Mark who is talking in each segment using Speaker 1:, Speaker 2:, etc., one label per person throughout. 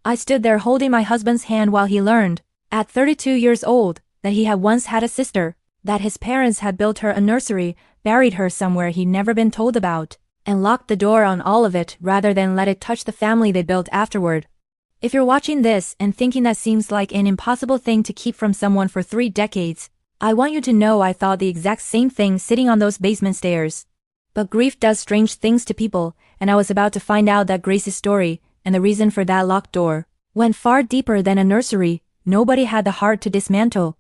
Speaker 1: I stood there holding my husband's hand while he learned, at 32 years old, that he had once had a sister, that his parents had built her a nursery, buried her somewhere he'd never been told about, and locked the door on all of it rather than let it touch the family they built afterward. If you're watching this and thinking that seems like an impossible thing to keep from someone for 3 decades, I want you to know I thought the exact same thing sitting on those basement stairs. But grief does strange things to people, and I was about to find out that Grace's story, and the reason for that locked door, went far deeper than a nursery nobody had the heart to dismantle.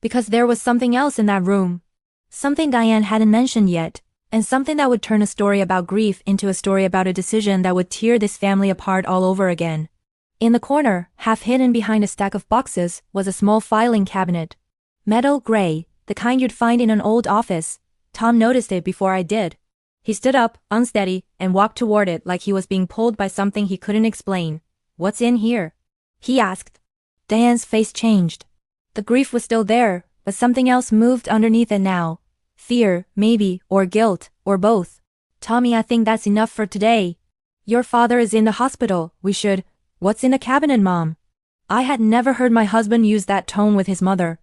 Speaker 1: Because there was something else in that room. Something Diane hadn't mentioned yet, and something that would turn a story about grief into a story about a decision that would tear this family apart all over again. In the corner, half hidden behind a stack of boxes, was a small filing cabinet. Metal gray, the kind you'd find in an old office. Tom noticed it before I did. He stood up, unsteady, and walked toward it like he was being pulled by something he couldn't explain. "What's in here?" he asked. Diane's face changed. The grief was still there, but something else moved underneath it now. Fear, maybe, or guilt, or both. "Tommy, I think that's enough for today. Your father is in the hospital, we should—" "What's in the cabinet, Mom?" I had never heard my husband use that tone with his mother.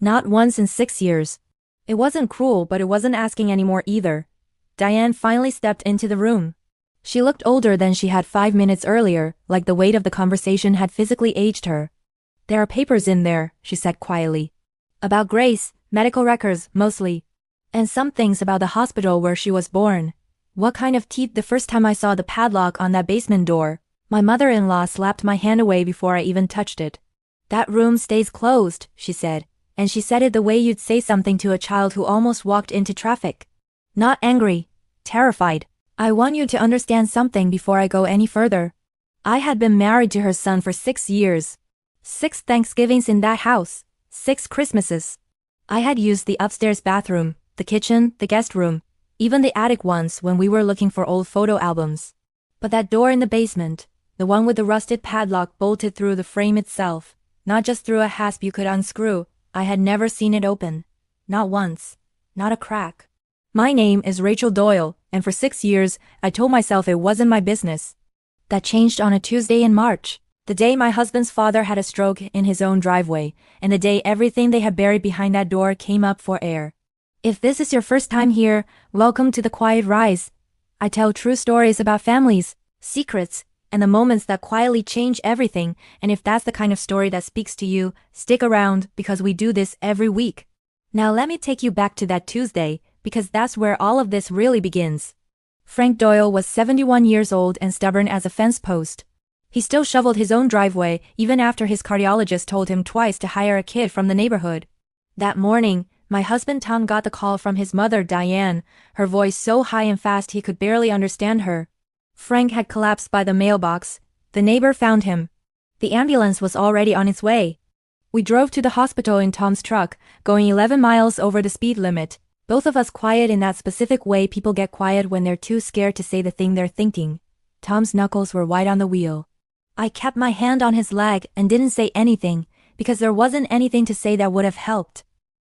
Speaker 1: Not once in 6 years. It wasn't cruel, but it wasn't asking anymore either. Diane finally stepped into the room. She looked older than she had 5 minutes earlier, like the weight of the conversation had physically aged her. "There are papers in there," she said quietly. "About Grace, medical records, mostly. And some things about the hospital where she was born. What kind of teeth the first time I saw the padlock on that basement door." My mother-in-law slapped my hand away before I even touched it. "That room stays closed," she said, and she said it the way you'd say something to a child who almost walked into traffic. Not angry, terrified. "I want you to understand something before I go any further. I had been married to her son for 6 years. 6 Thanksgivings in that house, 6 Christmases. I had used the upstairs bathroom, the kitchen, the guest room, even the attic once when we were looking for old photo albums. But that door in the basement, the one with the rusted padlock bolted through the frame itself, not just through a hasp you could unscrew, I had never seen it open. Not once. Not a crack. My name is Rachel Doyle, and for 6 years, I told myself it wasn't my business. That changed on a Tuesday in March, the day my husband's father had a stroke in his own driveway, and the day everything they had buried behind that door came up for air. If this is your first time here, welcome to the Quiet Rise. I tell true stories about families, secrets, and the moments that quietly change everything, and if that's the kind of story that speaks to you, stick around because we do this every week. Now let me take you back to that Tuesday, because that's where all of this really begins. Frank Doyle was 71 years old and stubborn as a fence post. He still shoveled his own driveway even after his cardiologist told him twice to hire a kid from the neighborhood. That morning, my husband Tom got the call from his mother Diane, her voice so high and fast he could barely understand her. Frank had collapsed by the mailbox. The neighbor found him. The ambulance was already on its way. We drove to the hospital in Tom's truck, going 11 miles over the speed limit, both of us quiet in that specific way people get quiet when they're too scared to say the thing they're thinking. Tom's knuckles were white on the wheel. I kept my hand on his leg and didn't say anything, because there wasn't anything to say that would have helped.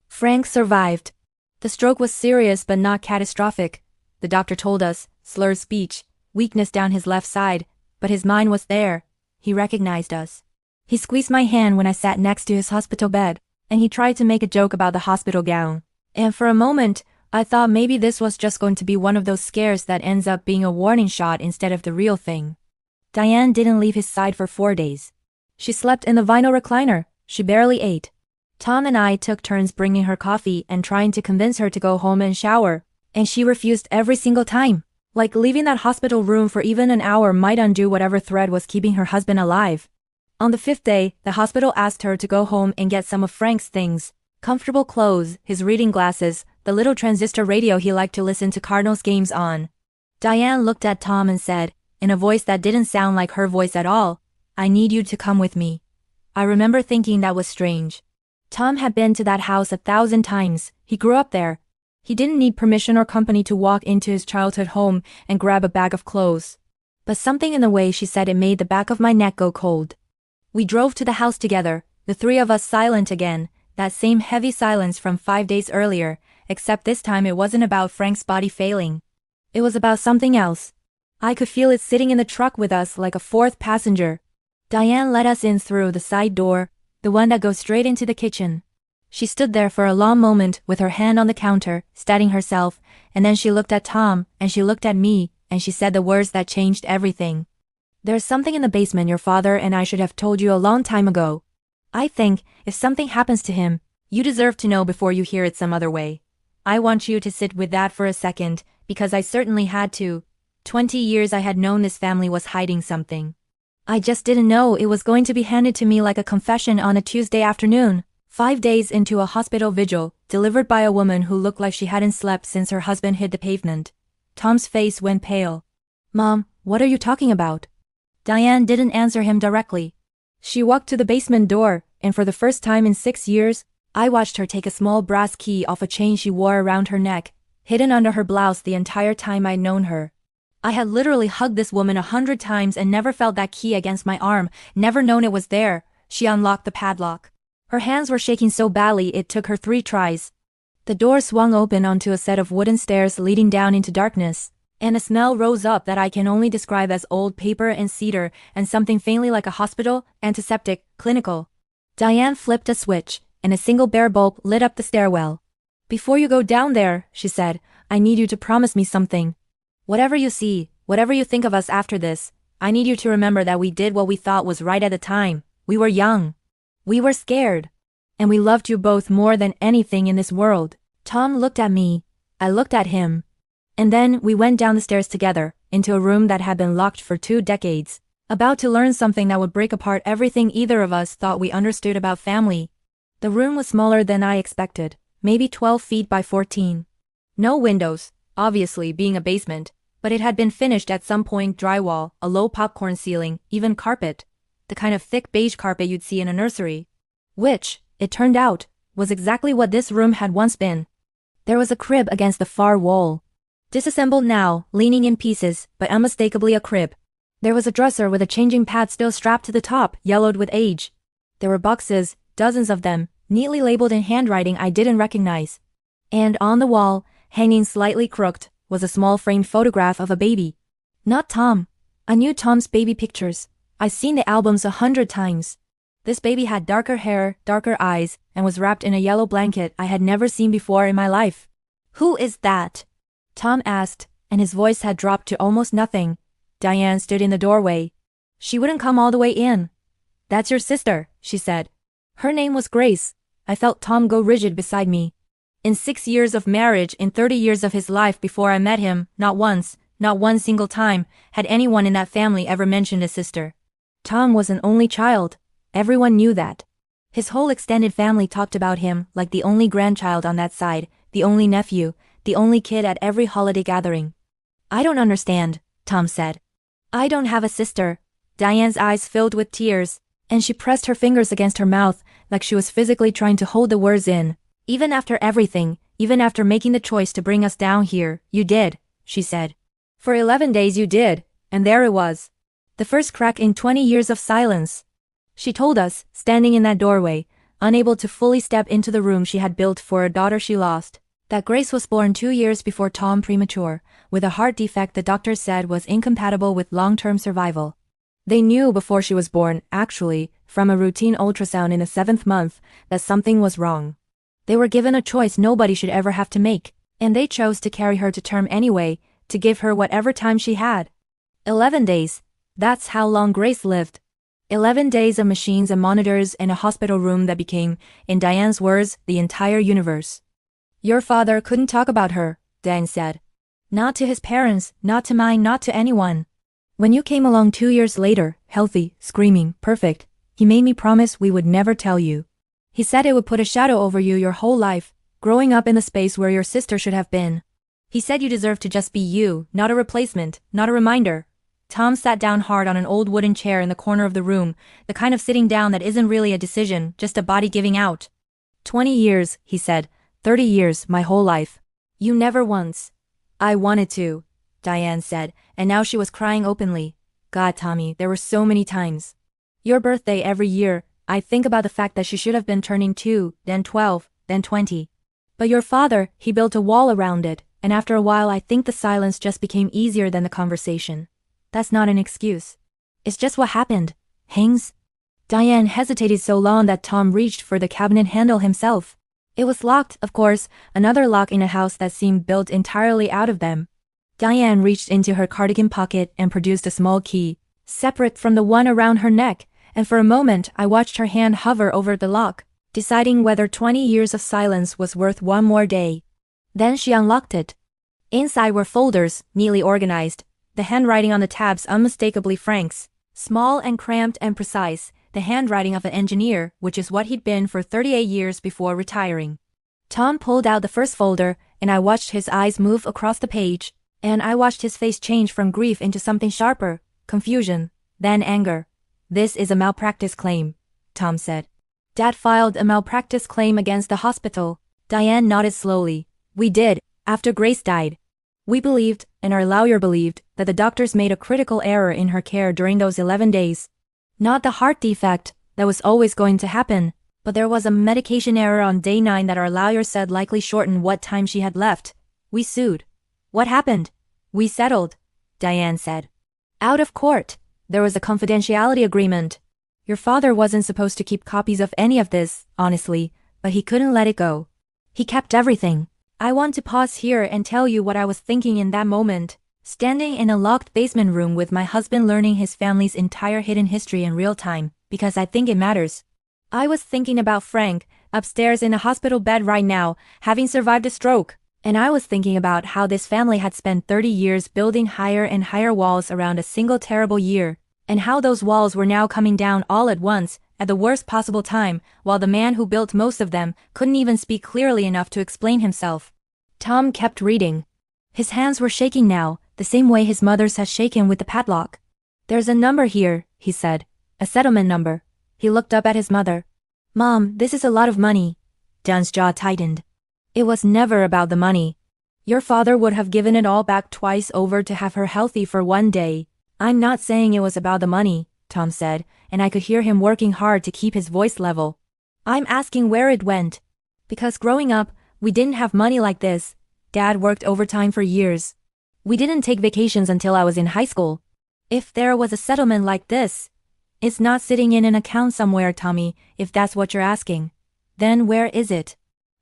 Speaker 1: Frank survived. The stroke was serious but not catastrophic, the doctor told us, slurred speech, weakness down his left side, but his mind was there. He recognized us. He squeezed my hand when I sat next to his hospital bed, and he tried to make a joke about the hospital gown. And for a moment, I thought maybe this was just going to be one of those scares that ends up being a warning shot instead of the real thing. Diane didn't leave his side for 4 days. She slept in the vinyl recliner. She barely ate. Tom and I took turns bringing her coffee and trying to convince her to go home and shower, and she refused every single time. Like leaving that hospital room for even an hour might undo whatever thread was keeping her husband alive. On the 5th day, the hospital asked her to go home and get some of Frank's things. Comfortable clothes, his reading glasses, the little transistor radio he liked to listen to Cardinals games on. Diane looked at Tom and said, in a voice that didn't sound like her voice at all, "I need you to come with me." I remember thinking that was strange. Tom had been to that house 1,000 times. He grew up there. He didn't need permission or company to walk into his childhood home and grab a bag of clothes. But something in the way she said it made the back of my neck go cold. We drove to the house together, the 3 of us silent again, that same heavy silence from 5 days earlier, except this time it wasn't about Frank's body failing. It was about something else. I could feel it sitting in the truck with us like a 4th passenger. Diane let us in through the side door, the one that goes straight into the kitchen. She stood there for a long moment with her hand on the counter, steadying herself, and then she looked at Tom, and she looked at me, and she said the words that changed everything. "There's something in the basement your father and I should have told you a long time ago. I think, if something happens to him, you deserve to know before you hear it some other way. I want you to sit with that for a second, because I certainly had to. 20 years I had known this family was hiding something. I just didn't know it was going to be handed to me like a confession on a Tuesday afternoon, 5 days into a hospital vigil, delivered by a woman who looked like she hadn't slept since her husband hit the pavement." Tom's face went pale. "Mom, what are you talking about?" Diane didn't answer him directly. She walked to the basement door, and for the first time in 6 years, I watched her take a small brass key off a chain she wore around her neck, hidden under her blouse the entire time I'd known her. I had literally hugged this woman 100 times and never felt that key against my arm, never known it was there. She unlocked the padlock. Her hands were shaking so badly it took her 3 tries. The door swung open onto a set of wooden stairs leading down into darkness, and a smell rose up that I can only describe as old paper and cedar and something faintly like a hospital, antiseptic, clinical. Diane flipped a switch, and a single bare bulb lit up the stairwell. "Before you go down there," she said, "I need you to promise me something. Whatever you see, whatever you think of us after this, I need you to remember that we did what we thought was right at the time. We were young. We were scared. And we loved you both more than anything in this world." Tom looked at me. I looked at him. And then we went down the stairs together, into a room that had been locked for 2 decades, about to learn something that would break apart everything either of us thought we understood about family. The room was smaller than I expected, maybe 12 feet by 14. No windows, obviously being a basement, but it had been finished at some point. Drywall, a low popcorn ceiling, even carpet. The kind of thick beige carpet you'd see in a nursery. Which, it turned out, was exactly what this room had once been. There was a crib against the far wall. Disassembled now, leaning in pieces, but unmistakably a crib. There was a dresser with a changing pad still strapped to the top, yellowed with age. There were boxes, dozens of them, neatly labeled in handwriting I didn't recognize. And on the wall, hanging slightly crooked, was a small framed photograph of a baby. Not Tom. I knew Tom's baby pictures. I'd seen the albums 100 times. This baby had darker hair, darker eyes, and was wrapped in a yellow blanket I had never seen before in my life. "Who is that?" Tom asked, and his voice had dropped to almost nothing. Diane stood in the doorway. She wouldn't come all the way in. "That's your sister," she said. Her name was Grace. I felt Tom go rigid beside me. In 6 years of marriage, in 30 years of his life before I met him, not once, not one single time, had anyone in that family ever mentioned a sister. Tom was an only child. Everyone knew that. His whole extended family talked about him like the only grandchild on that side, the only nephew, the only kid at every holiday gathering. "I don't understand," Tom said. "I don't have a sister." Diane's eyes filled with tears, and she pressed her fingers against her mouth like she was physically trying to hold the words in. "Even after everything, even after making the choice to bring us down here, you did," she said. "For 11 days you did, and there it was. The first crack in 20 years of silence." She told us, standing in that doorway, unable to fully step into the room she had built for a daughter she lost, that Grace was born 2 years before Tom, premature, with a heart defect the doctors said was incompatible with long-term survival. They knew before she was born, actually, from a routine ultrasound in the 7th month, that something was wrong. They were given a choice nobody should ever have to make, and they chose to carry her to term anyway, to give her whatever time she had. 11 days. That's how long Grace lived. 11 days of machines and monitors in a hospital room that became, in Diane's words, the entire universe. "Your father couldn't talk about her," Diane said. "Not to his parents, not to mine, not to anyone. When you came along 2 years later, healthy, screaming, perfect, he made me promise we would never tell you. He said it would put a shadow over you your whole life, growing up in the space where your sister should have been. He said you deserved to just be you, not a replacement, not a reminder." Tom sat down hard on an old wooden chair in the corner of the room, the kind of sitting down that isn't really a decision, just a body giving out. 20 years, he said. 30 years, my whole life. You never once. "I wanted to," Diane said, and now she was crying openly. "God, Tommy, there were so many times. Your birthday every year, I think about the fact that she should have been turning 2, then 12, then 20. But your father, he built a wall around it, and after a while I think the silence just became easier than the conversation. That's not an excuse. It's just what happened. Hangs? Diane hesitated so long that Tom reached for the cabinet handle himself. It was locked, of course, another lock in a house that seemed built entirely out of them. Diane reached into her cardigan pocket and produced a small key, separate from the one around her neck, and for a moment I watched her hand hover over the lock, deciding whether 20 years of silence was worth one more day. Then she unlocked it. Inside were folders, neatly organized, the handwriting on the tabs unmistakably Frank's, small and cramped and precise, the handwriting of an engineer, which is what he'd been for 38 years before retiring. Tom pulled out the first folder, and I watched his eyes move across the page, and I watched his face change from grief into something sharper, confusion, then anger. "This is a malpractice claim," Tom said. "Dad filed a malpractice claim against the hospital." Diane nodded slowly. "We did, after Grace died. We believed, and our lawyer believed, that the doctors made a critical error in her care during those 11 days. Not the heart defect, that was always going to happen, but there was a medication error on day 9 that our lawyer said likely shortened what time she had left. We sued." "What happened?" "We settled," Diane said. "Out of court. There was a confidentiality agreement. Your father wasn't supposed to keep copies of any of this, honestly, but he couldn't let it go. He kept everything. I want to pause here and tell you what I was thinking in that moment, standing in a locked basement room with my husband learning his family's entire hidden history in real time, because I think it matters. I was thinking about Frank, upstairs in a hospital bed right now, having survived a stroke, and I was thinking about how this family had spent 30 years building higher and higher walls around a single terrible year, and how those walls were now coming down all at once, at the worst possible time, while the man who built most of them couldn't even speak clearly enough to explain himself." Tom kept reading. His hands were shaking now, the same way his mother's had shaken with the padlock. "There's a number here," he said. "A settlement number." He looked up at his mother. "Mom, this is a lot of money." John's jaw tightened. "It was never about the money. Your father would have given it all back twice over to have her healthy for one day." "I'm not saying it was about the money," Tom said, and I could hear him working hard to keep his voice level. "I'm asking where it went. Because growing up, we didn't have money like this. Dad worked overtime for years. We didn't take vacations until I was in high school. If there was a settlement like this, it's not sitting in an account somewhere, Tommy, if that's what you're asking. Then where is it?"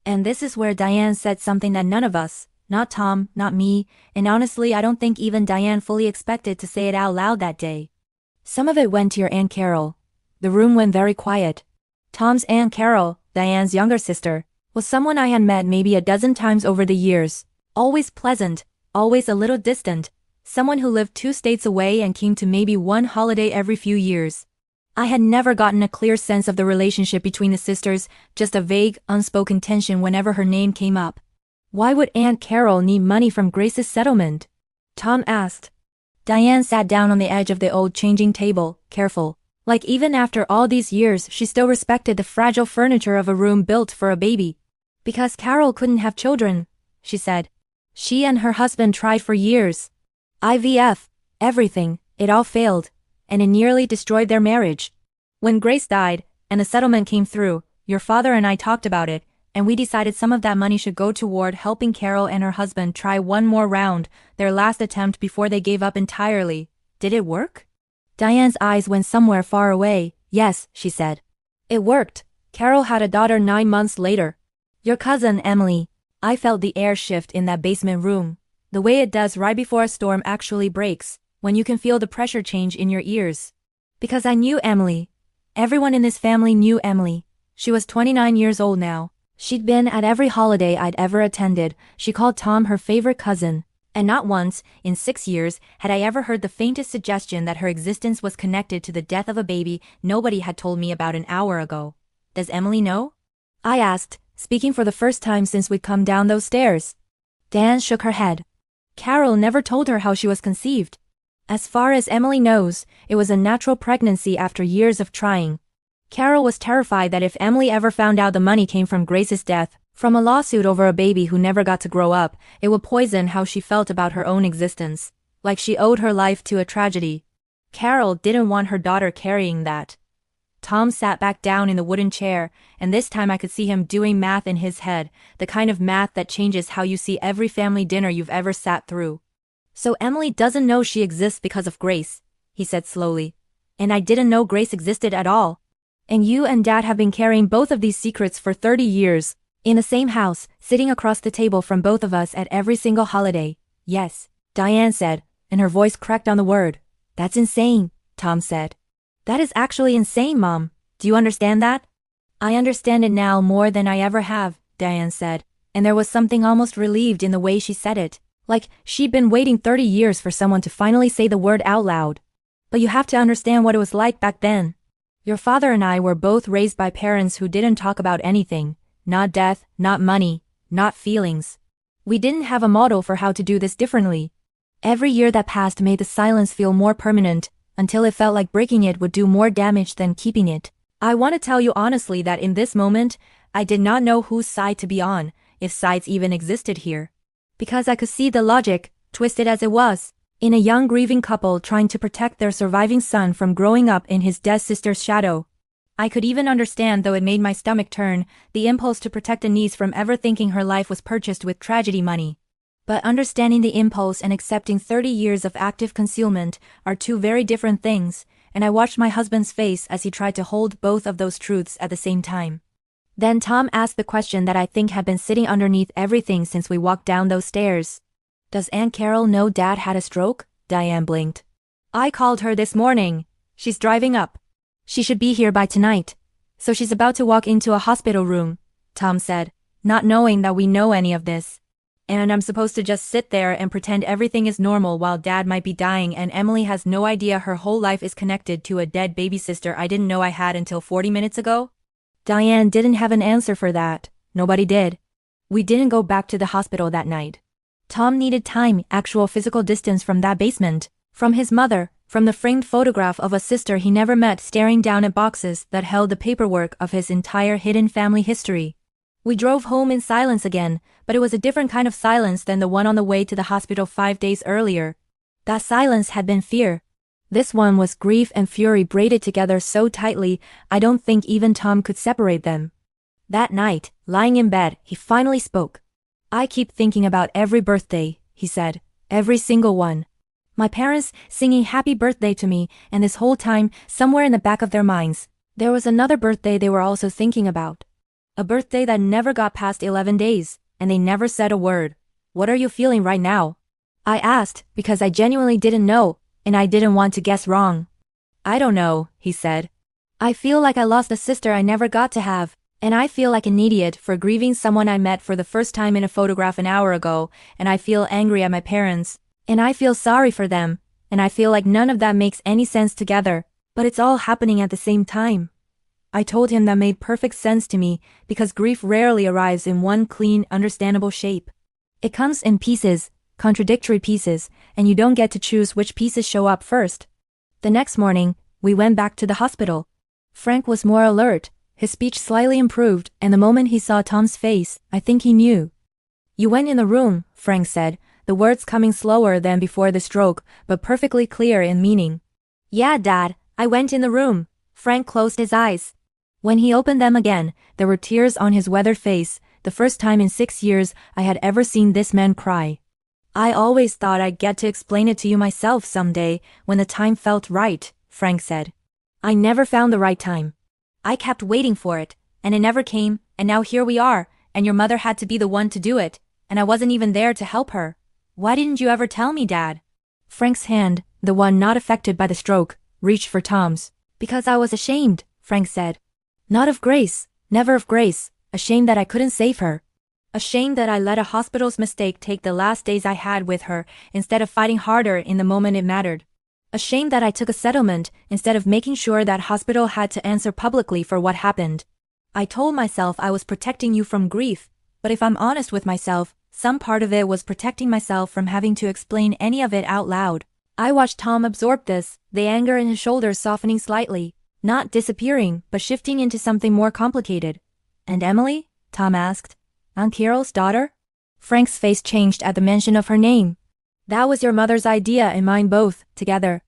Speaker 1: And this is where Diane said something that none of us, not Tom, not me, and honestly I don't think even Diane fully expected to say it out loud that day. "Some of it went to your Aunt Carol." The room went very quiet. Tom's Aunt Carol, Diane's younger sister, was someone I had met maybe a dozen times over the years. Always pleasant, always a little distant, someone who lived 2 states away and came to maybe one holiday every few years. I had never gotten a clear sense of the relationship between the sisters, just a vague, unspoken tension whenever her name came up. "Why would Aunt Carol need money from Grace's settlement?" Tom asked. Diane sat down on the edge of the old changing table, careful. Like even after all these years she still respected the fragile furniture of a room built for a baby. "Because Carol couldn't have children," she said. "She and her husband tried for years. IVF, everything, it all failed, and it nearly destroyed their marriage. When Grace died, and the settlement came through, your father and I talked about it, and we decided some of that money should go toward helping Carol and her husband try one more round, their last attempt before they gave up entirely. Did it work?" Diane's eyes went somewhere far away. "Yes," she said. "It worked. Carol had a daughter 9 months later. Your cousin, Emily." I felt the air shift in that basement room, the way it does right before a storm actually breaks, when you can feel the pressure change in your ears. Because I knew Emily. Everyone in this family knew Emily. She was 29 years old now. She'd been at every holiday I'd ever attended. She called Tom her favorite cousin. And not once, in 6 years, had I ever heard the faintest suggestion that her existence was connected to the death of a baby nobody had told me about an hour ago. "Does Emily know?" I asked, speaking for the first time since we'd come down those stairs. Dan shook her head. "Carol never told her how she was conceived. As far as Emily knows, it was a natural pregnancy after years of trying. Carol was terrified that if Emily ever found out the money came from Grace's death, from a lawsuit over a baby who never got to grow up, it would poison how she felt about her own existence, like she owed her life to a tragedy. Carol didn't want her daughter carrying that." Tom sat back down in the wooden chair, and this time I could see him doing math in his head, the kind of math that changes how you see every family dinner you've ever sat through. "So Emily doesn't know she exists because of Grace," he said slowly. And I didn't know Grace existed at all. And you and Dad have been carrying both of these secrets for 30 years. In the same house, sitting across the table from both of us at every single holiday. Yes, Diane said, and her voice cracked on the word. That's insane, Tom said. That is actually insane, Mom. Do you understand that? I understand it now more than I ever have, Diane said, and there was something almost relieved in the way she said it. Like, she'd been waiting 30 years for someone to finally say the word out loud. But you have to understand what it was like back then. Your father and I were both raised by parents who didn't talk about anything. Not death, not money, not feelings. We didn't have a model for how to do this differently. Every year that passed made the silence feel more permanent, until it felt like breaking it would do more damage than keeping it. I want to tell you honestly that in this moment, I did not know whose side to be on, if sides even existed here. Because I could see the logic, twisted as it was, in a young grieving couple trying to protect their surviving son from growing up in his dead sister's shadow. I could even understand, though it made my stomach turn, the impulse to protect a niece from ever thinking her life was purchased with tragedy money. But understanding the impulse and accepting 30 years of active concealment are two very different things, and I watched my husband's face as he tried to hold both of those truths at the same time. Then Tom asked the question that I think had been sitting underneath everything since we walked down those stairs. Does Aunt Carol know Dad had a stroke? Diane blinked. I called her this morning. She's driving up. She should be here by tonight. So she's about to walk into a hospital room, Tom said, not knowing that we know any of this. And I'm supposed to just sit there and pretend everything is normal while Dad might be dying and Emily has no idea her whole life is connected to a dead baby sister I didn't know I had until 40 minutes ago? Diane didn't have an answer for that. Nobody did. We didn't go back to the hospital that night. Tom needed time, actual physical distance from that basement, from his mother, from the framed photograph of a sister he never met staring down at boxes that held the paperwork of his entire hidden family history. We drove home in silence again, but it was a different kind of silence than the one on the way to the hospital 5 days earlier. That silence had been fear. This one was grief and fury braided together so tightly, I don't think even Tom could separate them. That night, lying in bed, he finally spoke. I keep thinking about every birthday, he said, every single one. My parents singing happy birthday to me, and this whole time, somewhere in the back of their minds, there was another birthday they were also thinking about. A birthday that never got past 11 days, and they never said a word. What are you feeling right now? I asked, because I genuinely didn't know, and I didn't want to guess wrong. I don't know, he said. I feel like I lost a sister I never got to have, and I feel like an idiot for grieving someone I met for the first time in a photograph an hour ago, and I feel angry at my parents. And I feel sorry for them, and I feel like none of that makes any sense together, but it's all happening at the same time. I told him that made perfect sense to me, because grief rarely arrives in one clean, understandable shape. It comes in pieces, contradictory pieces, and you don't get to choose which pieces show up first. The next morning, we went back to the hospital. Frank was more alert, his speech slightly improved, and the moment he saw Tom's face, I think he knew. You went in the room, Frank said, the words coming slower than before the stroke, but perfectly clear in meaning. Yeah, Dad, I went in the room. Frank closed his eyes. When he opened them again, there were tears on his weathered face, the first time in 6 years I had ever seen this man cry. I always thought I'd get to explain it to you myself someday, when the time felt right, Frank said. I never found the right time. I kept waiting for it, and it never came, and now here we are, and your mother had to be the one to do it, and I wasn't even there to help her. Why didn't you ever tell me, Dad? Frank's hand, the one not affected by the stroke, reached for Tom's. Because I was ashamed, Frank said. Not of Grace, never of Grace, ashamed that I couldn't save her. Ashamed that I let a hospital's mistake take the last days I had with her instead of fighting harder in the moment it mattered. Ashamed that I took a settlement instead of making sure that hospital had to answer publicly for what happened. I told myself I was protecting you from grief, but if I'm honest with myself, some part of it was protecting myself from having to explain any of it out loud. I watched Tom absorb this, the anger in his shoulders softening slightly, not disappearing, but shifting into something more complicated. And Emily? Tom asked. Aunt Carol's daughter? Frank's face changed at the mention of her name. That was your mother's idea and mine both, together.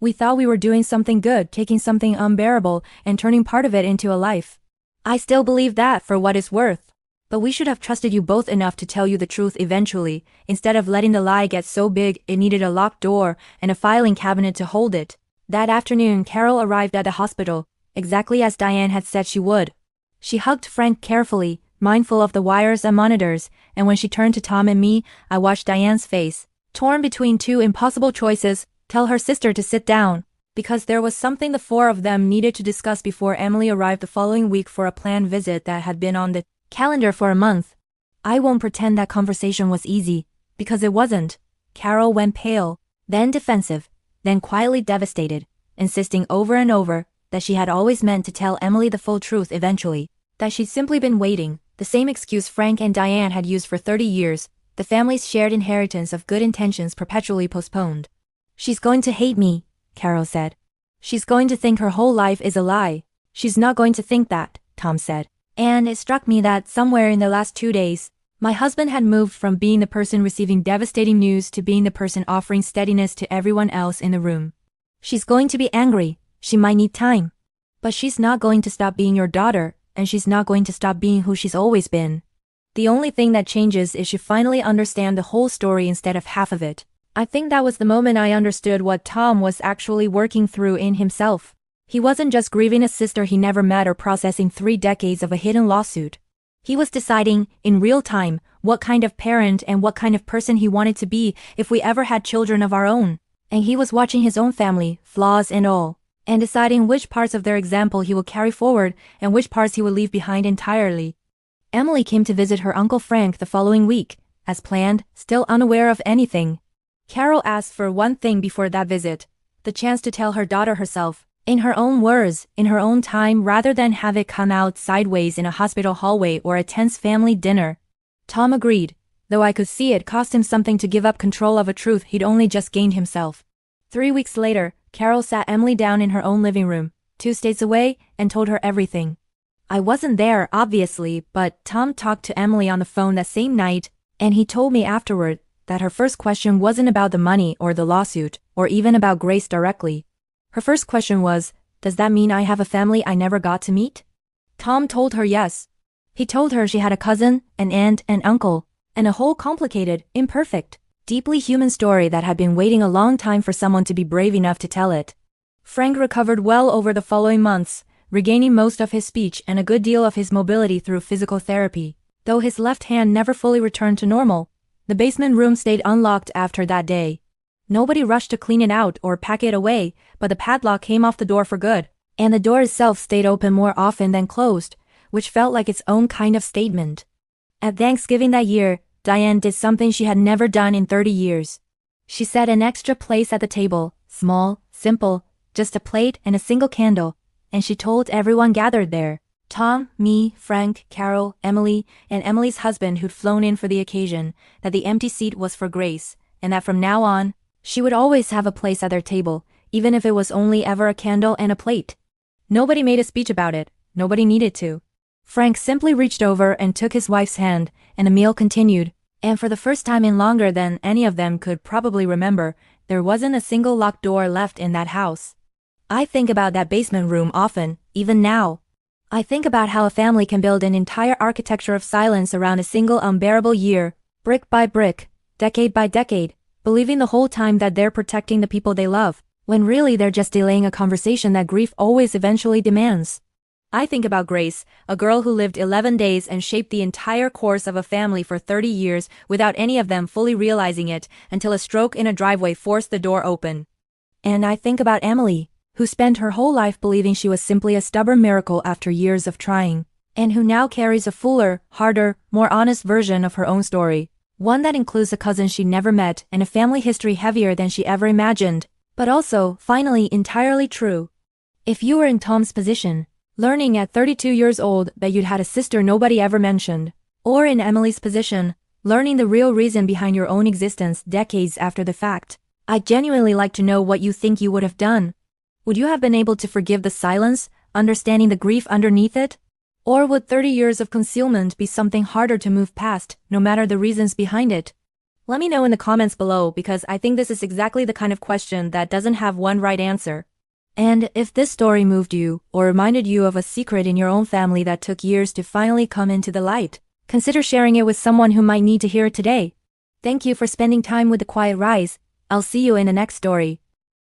Speaker 1: We thought we were doing something good, taking something unbearable, and turning part of it into a life. I still believe that for what it's worth. But we should have trusted you both enough to tell you the truth eventually, instead of letting the lie get so big it needed a locked door and a filing cabinet to hold it. That afternoon, Carol arrived at the hospital, exactly as Diane had said she would. She hugged Frank carefully, mindful of the wires and monitors, and when she turned to Tom and me, I watched Diane's face, torn between two impossible choices: tell her sister to sit down, because there was something the four of them needed to discuss before Emily arrived the following week for a planned visit that had been on the calendar for a month. I won't pretend that conversation was easy, because it wasn't. Carol went pale, then defensive, then quietly devastated, insisting over and over that she had always meant to tell Emily the full truth eventually, that she'd simply been waiting, the same excuse Frank and Diane had used for 30 years, the family's shared inheritance of good intentions perpetually postponed. She's going to hate me, Carol said. She's going to think her whole life is a lie. She's not going to think that, Tom said. And it struck me that somewhere in the last 2 days, my husband had moved from being the person receiving devastating news to being the person offering steadiness to everyone else in the room. She's going to be angry, she might need time. But she's not going to stop being your daughter, and she's not going to stop being who she's always been. The only thing that changes is she finally understands the whole story instead of half of it. I think that was the moment I understood what Tom was actually working through in himself. He wasn't just grieving a sister he never met or processing 3 decades of a hidden lawsuit. He was deciding, in real time, what kind of parent and what kind of person he wanted to be if we ever had children of our own. And he was watching his own family, flaws and all, and deciding which parts of their example he would carry forward and which parts he would leave behind entirely. Emily came to visit her Uncle Frank the following week, as planned, still unaware of anything. Carol asked for one thing before that visit: the chance to tell her daughter herself, in her own words, in her own time, rather than have it come out sideways in a hospital hallway or a tense family dinner. Tom agreed, though I could see it cost him something to give up control of a truth he'd only just gained himself. 3 weeks later, Carol sat Emily down in her own living room, 2 states away, and told her everything. I wasn't there, obviously, but Tom talked to Emily on the phone that same night, and he told me afterward that her first question wasn't about the money or the lawsuit, or even about Grace directly. Her first question was, does that mean I have a family I never got to meet? Tom told her yes. He told her she had a cousin, an aunt, an uncle, and a whole complicated, imperfect, deeply human story that had been waiting a long time for someone to be brave enough to tell it. Frank recovered well over the following months, regaining most of his speech and a good deal of his mobility through physical therapy. Though his left hand never fully returned to normal, the basement room stayed unlocked after that day. Nobody rushed to clean it out or pack it away, but the padlock came off the door for good, and the door itself stayed open more often than closed, which felt like its own kind of statement. At Thanksgiving that year, Diane did something she had never done in 30 years. She set an extra place at the table, small, simple, just a plate and a single candle, and she told everyone gathered there, Tom, me, Frank, Carol, Emily, and Emily's husband who'd flown in for the occasion, that the empty seat was for Grace, and that from now on, she would always have a place at their table, even if it was only ever a candle and a plate. Nobody made a speech about it, nobody needed to. Frank simply reached over and took his wife's hand, and the meal continued, and for the first time in longer than any of them could probably remember, there wasn't a single locked door left in that house. I think about that basement room often, even now. I think about how a family can build an entire architecture of silence around a single unbearable year, brick by brick, decade by decade, believing the whole time that they're protecting the people they love, when really they're just delaying a conversation that grief always eventually demands. I think about Grace, a girl who lived 11 days and shaped the entire course of a family for 30 years without any of them fully realizing it until a stroke in a driveway forced the door open. And I think about Emily, who spent her whole life believing she was simply a stubborn miracle after years of trying, and who now carries a fuller, harder, more honest version of her own story. One that includes a cousin she never met and a family history heavier than she ever imagined, but also, finally, entirely true. If you were in Tom's position, learning at 32 years old that you'd had a sister nobody ever mentioned, or in Emily's position, learning the real reason behind your own existence decades after the fact, I'd genuinely like to know what you think you would have done. Would you have been able to forgive the silence, understanding the grief underneath it? Or would 30 years of concealment be something harder to move past, no matter the reasons behind it? Let me know in the comments below, because I think this is exactly the kind of question that doesn't have one right answer. And if this story moved you, or reminded you of a secret in your own family that took years to finally come into the light, consider sharing it with someone who might need to hear it today. Thank you for spending time with The Quiet Rise. I'll see you in the next story.